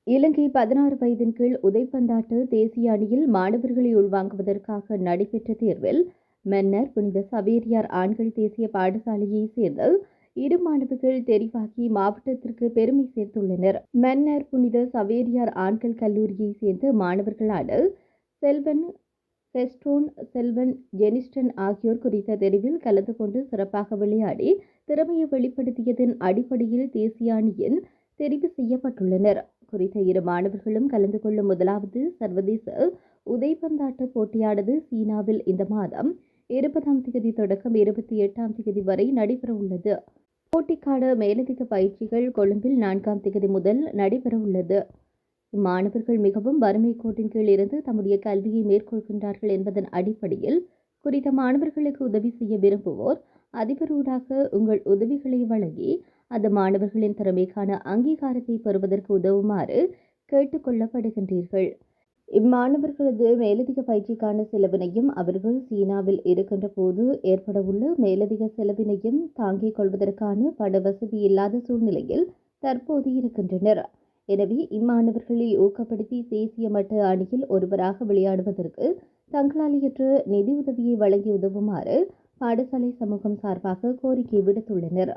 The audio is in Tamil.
இலங்கை 16 வயதின் கீழ் உதைப்பந்தாட்ட தேசிய அணியில் மாணவர்களை உள்வாங்குவதற்காக நடைபெற்ற தேர்வில் மன்னர் புனித சவேரியார் ஆண்கள் தேசிய பாடசாலையைச் சேர்ந்த 2 மாணவர்கள் தெரிவாகி மாவட்டத்திற்கு பெருமை சேர்த்துள்ளனர். மன்னர் புனித சவேரியார் ஆண்கள் கல்லூரியைச் சேர்ந்த மாணவர்களான செல்வன் கெஸ்ட்ரோன், செல்வன் ஜெனிஸ்டன் ஆகியோர் குறித்த தெரிவில் கலந்து கொண்டு சிறப்பாக விளையாடி திறமையை வெளிப்படுத்தியதன் அடிப்படையில் தேசிய அணியின் தெரிவு செய்யப்பட்டுள்ளனர். குறித்த 2 மாணவர்களும் கலந்து கொள்ளும் முதலாவது சர்வதேச உதைப்பந்தாட்ட போட்டியானது சீனாவில் இந்த மாதம் 20ஆம் தேதி தொடக்கம் 28ஆம் தேதி வரை நடைபெறவுள்ளது. போட்டிக்கான மேலதிக பயிற்சிகள் கொழும்பில் 4ஆம் தேதி முதல் நடைபெறவுள்ளது. இம்மாணவர்கள் மிகவும் வறுமை கோட்டின் கீழ் இருந்து தம்முடைய கல்வியை மேற்கொள்கின்றார்கள் என்பதன் அடிப்படையில் குறித்த மாணவர்களுக்கு உதவி செய்ய விரும்புவோர் அதிபரூடாக உங்கள் உதவிகளை வழங்கி அந்த மாணவர்களின் திறமைக்கான அங்கீகாரத்தை பெறுவதற்கு உதவுமாறு கேட்டுக் கொள்ளப்படுகின்றீர்கள். இம்மாணவர்களது மேலதிக பயிற்சிக்கான செலவினையும் அவர்கள் சீனாவில் இருக்கின்ற போது ஏற்படவுள்ள மேலதிக செலவினையும் தாங்கிக் கொள்வதற்கான பண வசதி இல்லாத சூழ்நிலையில் தற்போது இருக்கின்றனர். எனவே இம்மாணவர்களை ஊக்கப்படுத்தி தேசிய மட்ட அணியில் ஒருவராக விளையாடுவதற்கு தங்களால் இயன்ற நிதி உதவியை வழங்கி உதவுமாறு பாடசாலை சமூகம் சார்பாக கோரிக்கை விடுத்துள்ளனர்.